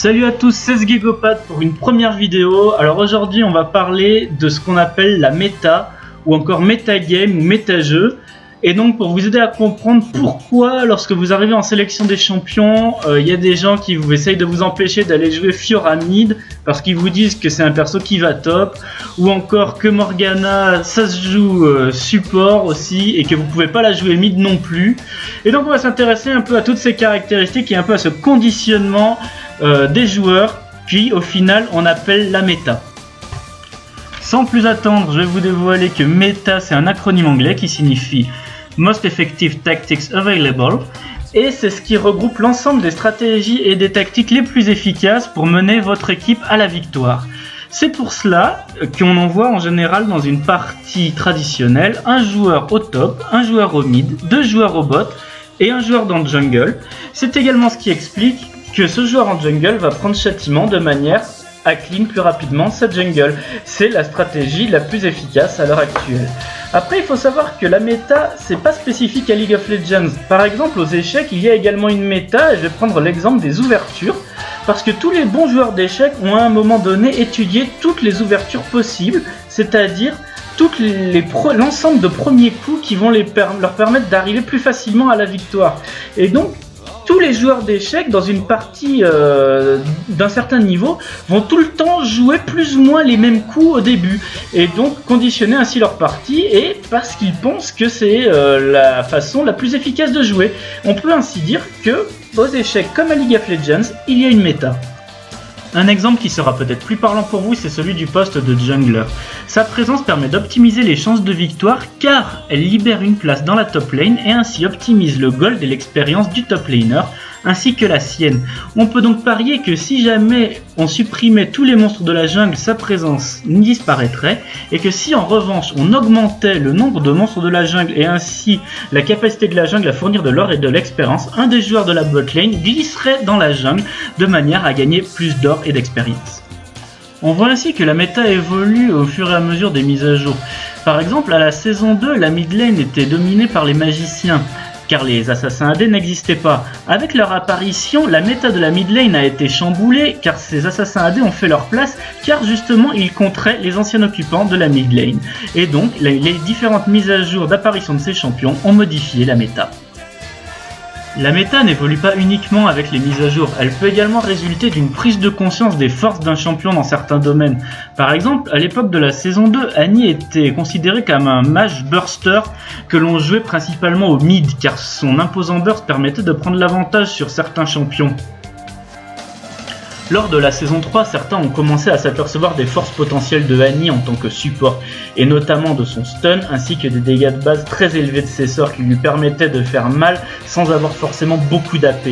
Salut à tous, c'est Sgegopad pour une première vidéo. Alors aujourd'hui on va parler de ce qu'on appelle la méta, ou encore metagame ou méta-jeu. Et donc pour vous aider à comprendre pourquoi lorsque vous arrivez en sélection des champions, il y a des gens qui vous essayent de vous empêcher d'aller jouer Fiora mid parce qu'ils vous disent que c'est un perso qui va top, ou encore que Morgana ça se joue support aussi et que vous pouvez pas la jouer mid non plus. Et donc on va s'intéresser un peu à toutes ces caractéristiques et un peu à ce conditionnement des joueurs, puis au final on appelle la méta. Sans plus attendre, je vais vous dévoiler que méta c'est un acronyme anglais qui signifie Most Effective Tactics Available, et c'est ce qui regroupe l'ensemble des stratégies et des tactiques les plus efficaces pour mener votre équipe à la victoire. C'est pour cela qu'on envoie en général dans une partie traditionnelle un joueur au top, un joueur au mid, deux joueurs au bot et un joueur dans le jungle. C'est également ce qui explique que ce joueur en jungle va prendre châtiment de manière à clean plus rapidement sa jungle. C'est la stratégie la plus efficace à l'heure actuelle. Après, il faut savoir que la méta, c'est pas spécifique à League of Legends. Par exemple, aux échecs, il y a également une méta, et je vais prendre l'exemple des ouvertures, parce que tous les bons joueurs d'échecs ont à un moment donné étudié toutes les ouvertures possibles, c'est-à-dire l'ensemble de premiers coups qui vont leur permettre d'arriver plus facilement à la victoire. Et donc, tous les joueurs d'échecs dans une partie d'un certain niveau vont tout le temps jouer plus ou moins les mêmes coups au début et donc conditionner ainsi leur partie, et parce qu'ils pensent que c'est la façon la plus efficace de jouer. On peut ainsi dire que aux échecs comme à League of Legends, il y a une méta. Un exemple qui sera peut-être plus parlant pour vous, c'est celui du poste de jungler. Sa présence permet d'optimiser les chances de victoire car elle libère une place dans la top lane et ainsi optimise le gold et l'expérience du top laner ainsi que la sienne. On peut donc parier que si jamais on supprimait tous les monstres de la jungle, sa présence disparaîtrait, et que si en revanche on augmentait le nombre de monstres de la jungle et ainsi la capacité de la jungle à fournir de l'or et de l'expérience, un des joueurs de la bot lane glisserait dans la jungle de manière à gagner plus d'or et d'expérience. On voit ainsi que la méta évolue au fur et à mesure des mises à jour. Par exemple, à la saison 2, la mid lane était dominée par les magiciens, car les assassins AD n'existaient pas. Avec leur apparition, la méta de la mid lane a été chamboulée car ces assassins AD ont fait leur place, car justement ils contraient les anciens occupants de la mid lane. Et donc les différentes mises à jour d'apparition de ces champions ont modifié la méta. La méta n'évolue pas uniquement avec les mises à jour, elle peut également résulter d'une prise de conscience des forces d'un champion dans certains domaines. Par exemple, à l'époque de la saison 2, Annie était considérée comme un mage burster que l'on jouait principalement au mid, car son imposant burst permettait de prendre l'avantage sur certains champions. Lors de la saison 3, certains ont commencé à s'apercevoir des forces potentielles de Annie en tant que support, et notamment de son stun, ainsi que des dégâts de base très élevés de ses sorts qui lui permettaient de faire mal sans avoir forcément beaucoup d'AP.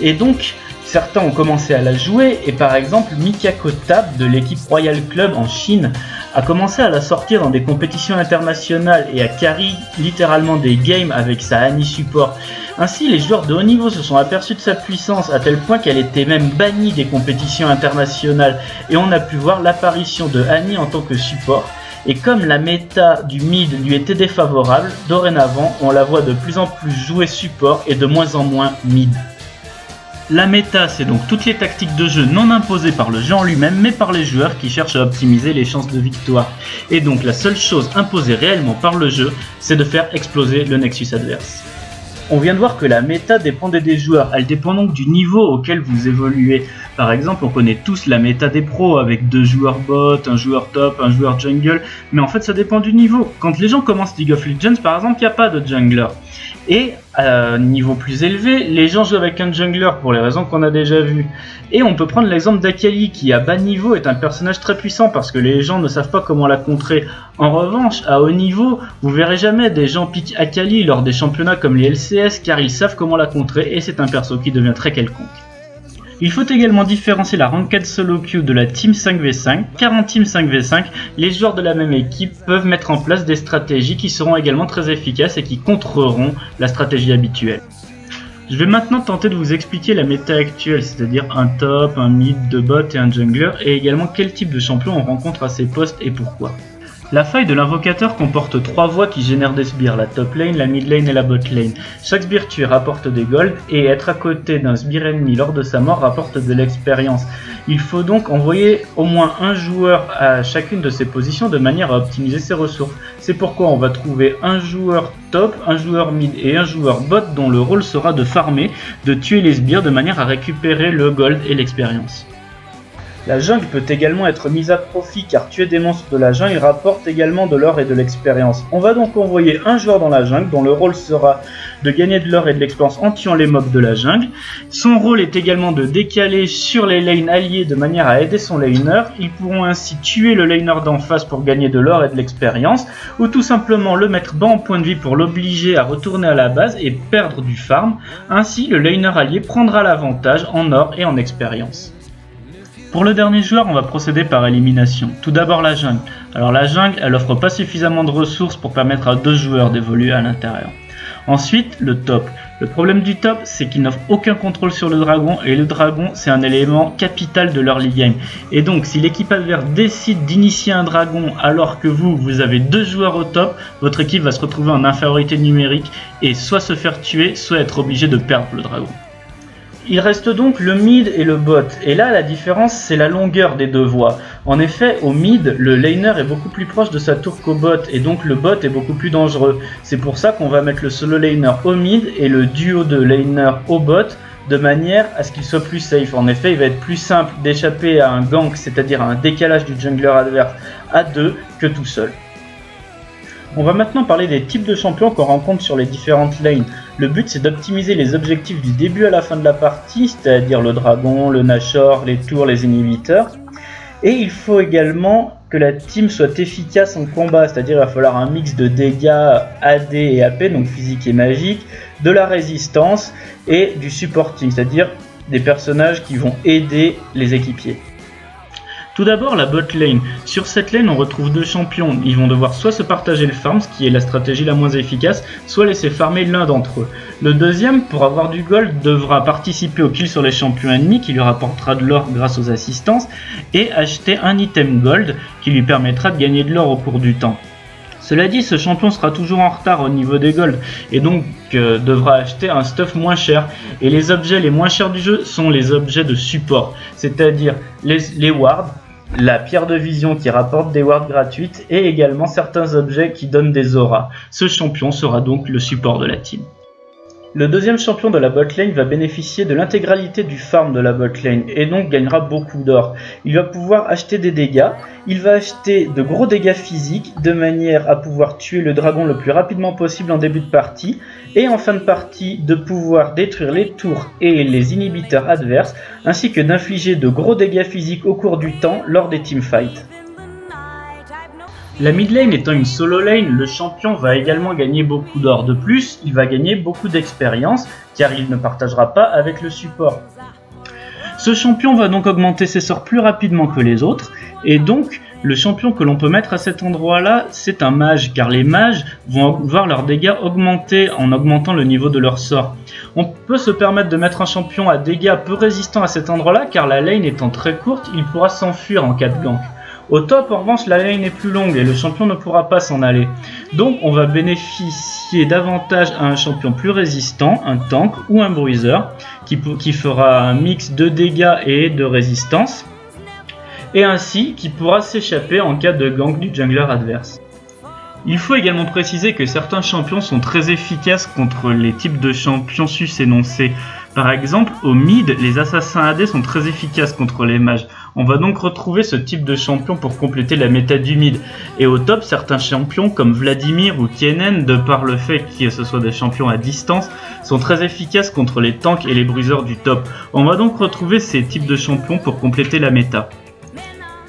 Et donc, certains ont commencé à la jouer, et par exemple Mikako Tab de l'équipe Royal Club en Chine a commencé à la sortir dans des compétitions internationales et a carry littéralement des games avec sa Annie support. Ainsi, les joueurs de haut niveau se sont aperçus de sa puissance à tel point qu'elle était même bannie des compétitions internationales, et on a pu voir l'apparition de Annie en tant que support. Et comme la méta du mid lui était défavorable, dorénavant on la voit de plus en plus jouer support et de moins en moins mid. La méta, c'est donc toutes les tactiques de jeu non imposées par le jeu en lui-même, mais par les joueurs qui cherchent à optimiser les chances de victoire. Et donc la seule chose imposée réellement par le jeu, c'est de faire exploser le nexus adverse. On vient de voir que la méta dépendait des joueurs, elle dépend donc du niveau auquel vous évoluez. Par exemple, on connaît tous la méta des pros avec 2 joueurs bot, un joueur top, un joueur jungle, mais en fait ça dépend du niveau. Quand les gens commencent League of Legends par exemple, il n'y a pas de jungler. Et à un niveau plus élevé, les gens jouent avec un jungler pour les raisons qu'on a déjà vues. Et on peut prendre l'exemple d'Akali qui à bas niveau est un personnage très puissant parce que les gens ne savent pas comment la contrer. En revanche, à haut niveau, vous verrez jamais des gens pick Akali lors des championnats comme les LCS car ils savent comment la contrer et c'est un perso qui devient très quelconque. Il faut également différencier la Ranked Solo Queue de la Team 5v5, car en Team 5v5, les joueurs de la même équipe peuvent mettre en place des stratégies qui seront également très efficaces et qui contreront la stratégie habituelle. Je vais maintenant tenter de vous expliquer la méta actuelle, c'est-à-dire un top, un mid, 2 bots et un jungler, et également quel type de champion on rencontre à ces postes et pourquoi. La faille de l'invocateur comporte 3 voies qui génèrent des sbires, la top lane, la mid lane et la bot lane. Chaque sbire tué rapporte des golds et être à côté d'un sbire ennemi lors de sa mort rapporte de l'expérience. Il faut donc envoyer au moins un joueur à chacune de ces positions de manière à optimiser ses ressources. C'est pourquoi on va trouver un joueur top, un joueur mid et un joueur bot dont le rôle sera de farmer, de tuer les sbires de manière à récupérer le gold et l'expérience. La jungle peut également être mise à profit car tuer des monstres de la jungle rapporte également de l'or et de l'expérience. On va donc envoyer un joueur dans la jungle dont le rôle sera de gagner de l'or et de l'expérience en tuant les mobs de la jungle. Son rôle est également de décaler sur les lanes alliés de manière à aider son laner. Ils pourront ainsi tuer le laner d'en face pour gagner de l'or et de l'expérience ou tout simplement le mettre bas en point de vie pour l'obliger à retourner à la base et perdre du farm. Ainsi le laner allié prendra l'avantage en or et en expérience. Pour le dernier joueur, on va procéder par élimination. Tout d'abord la jungle. Alors la jungle, elle offre pas suffisamment de ressources pour permettre à 2 joueurs d'évoluer à l'intérieur. Ensuite, le top. Le problème du top, c'est qu'il n'offre aucun contrôle sur le dragon et le dragon, c'est un élément capital de l'early game. Et donc, si l'équipe adverse décide d'initier un dragon alors que vous avez 2 joueurs au top, votre équipe va se retrouver en infériorité numérique et soit se faire tuer, soit être obligé de perdre le dragon. Il reste donc le mid et le bot, et là la différence c'est la longueur des 2 voies. En effet, au mid, le laner est beaucoup plus proche de sa tour qu'au bot, et donc le bot est beaucoup plus dangereux. C'est pour ça qu'on va mettre le solo laner au mid et le duo de laner au bot, de manière à ce qu'il soit plus safe. En effet, il va être plus simple d'échapper à un gank, c'est-à-dire à un décalage du jungler adverse à 2 que tout seul. On va maintenant parler des types de champions qu'on rencontre sur les différentes lanes. Le but c'est d'optimiser les objectifs du début à la fin de la partie, c'est-à-dire le dragon, le nashor, les tours, les inhibiteurs. Et il faut également que la team soit efficace en combat, c'est-à-dire il va falloir un mix de dégâts AD et AP, donc physique et magique, de la résistance et du supporting, c'est-à-dire des personnages qui vont aider les équipiers. Tout d'abord la bot lane. Sur cette lane on retrouve 2 champions, ils vont devoir soit se partager le farm, ce qui est la stratégie la moins efficace, soit laisser farmer l'un d'entre eux. Le deuxième, pour avoir du gold, devra participer au kill sur les champions ennemis qui lui rapportera de l'or grâce aux assistances et acheter un item gold qui lui permettra de gagner de l'or au cours du temps. Cela dit, ce champion sera toujours en retard au niveau des golds et donc devra acheter un stuff moins cher. Et les objets les moins chers du jeu sont les objets de support, c'est-à-dire les wards, la pierre de vision qui rapporte des wards gratuites et également certains objets qui donnent des auras. Ce champion sera donc le support de la team. Le deuxième champion de la bot lane va bénéficier de l'intégralité du farm de la bot lane et donc gagnera beaucoup d'or. Il va pouvoir acheter des dégâts, il va acheter de gros dégâts physiques de manière à pouvoir tuer le dragon le plus rapidement possible en début de partie et en fin de partie de pouvoir détruire les tours et les inhibiteurs adverses ainsi que d'infliger de gros dégâts physiques au cours du temps lors des teamfights. La mid lane étant une solo lane, le champion va également gagner beaucoup d'or. De plus, il va gagner beaucoup d'expérience car il ne partagera pas avec le support. Ce champion va donc augmenter ses sorts plus rapidement que les autres et donc le champion que l'on peut mettre à cet endroit là c'est un mage car les mages vont voir leurs dégâts augmenter en augmentant le niveau de leur sort. On peut se permettre de mettre un champion à dégâts peu résistants à cet endroit là car la lane étant très courte il pourra s'enfuir en cas de gank. Au top, en revanche, la lane est plus longue et le champion ne pourra pas s'en aller. Donc, on va bénéficier davantage à un champion plus résistant, un tank ou un bruiser, qui fera un mix de dégâts et de résistance, et ainsi qui pourra s'échapper en cas de gank du jungler adverse. Il faut également préciser que certains champions sont très efficaces contre les types de champions sus-énoncés. Par exemple, au mid, les assassins AD sont très efficaces contre les mages. On va donc retrouver ce type de champion pour compléter la méta du mid. Et au top, certains champions comme Vladimir ou Kennen, de par le fait que ce soit des champions à distance, sont très efficaces contre les tanks et les bruisers du top. On va donc retrouver ces types de champions pour compléter la méta.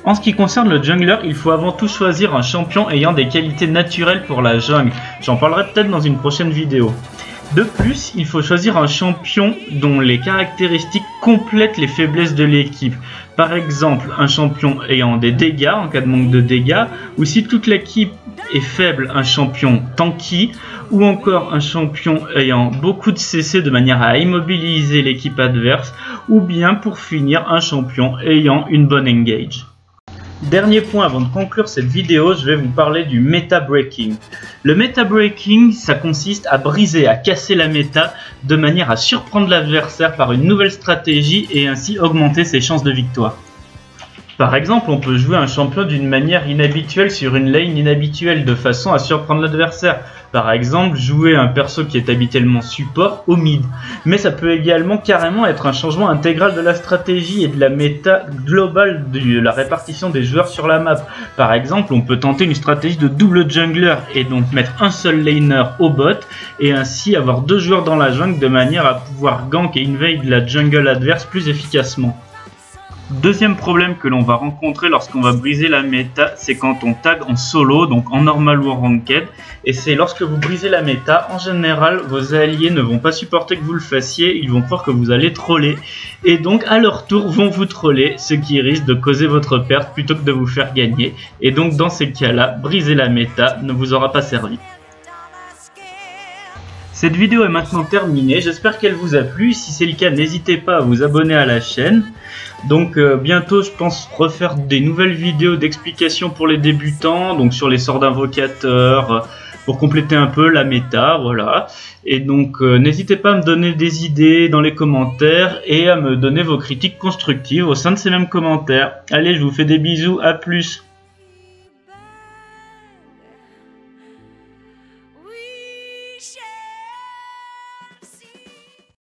En ce qui concerne le jungler, il faut avant tout choisir un champion ayant des qualités naturelles pour la jungle. J'en parlerai peut-être dans une prochaine vidéo. De plus, il faut choisir un champion dont les caractéristiques complètent les faiblesses de l'équipe. Par exemple, un champion ayant des dégâts en cas de manque de dégâts, ou si toute l'équipe est faible, un champion tanky, ou encore un champion ayant beaucoup de CC de manière à immobiliser l'équipe adverse, ou bien pour finir un champion ayant une bonne engage. Dernier point avant de conclure cette vidéo, je vais vous parler du meta breaking. Le meta breaking, ça consiste à briser, à casser la méta de manière à surprendre l'adversaire par une nouvelle stratégie et ainsi augmenter ses chances de victoire. Par exemple, on peut jouer un champion d'une manière inhabituelle sur une lane inhabituelle de façon à surprendre l'adversaire. Par exemple, jouer un perso qui est habituellement support au mid. Mais ça peut également carrément être un changement intégral de la stratégie et de la méta globale de la répartition des joueurs sur la map. Par exemple, on peut tenter une stratégie de double jungler et donc mettre un seul laner au bot et ainsi avoir deux joueurs dans la jungle de manière à pouvoir gank et invade la jungle adverse plus efficacement. Deuxième problème que l'on va rencontrer lorsqu'on va briser la méta, c'est quand on tag en solo, donc en normal ou en ranked. Et c'est lorsque vous brisez la méta, en général, vos alliés ne vont pas supporter que vous le fassiez, ils vont croire que vous allez troller. Et donc, à leur tour, vont vous troller, ce qui risque de causer votre perte plutôt que de vous faire gagner. Et donc, dans ces cas-là, briser la méta ne vous aura pas servi. Cette vidéo est maintenant terminée, j'espère qu'elle vous a plu. Si c'est le cas, n'hésitez pas à vous abonner à la chaîne. Donc bientôt je pense refaire des nouvelles vidéos d'explications pour les débutants, donc sur les sorts d'invocateurs, pour compléter un peu la méta, voilà. Et donc n'hésitez pas à me donner des idées dans les commentaires et à me donner vos critiques constructives au sein de ces mêmes commentaires. Allez, je vous fais des bisous, à plus.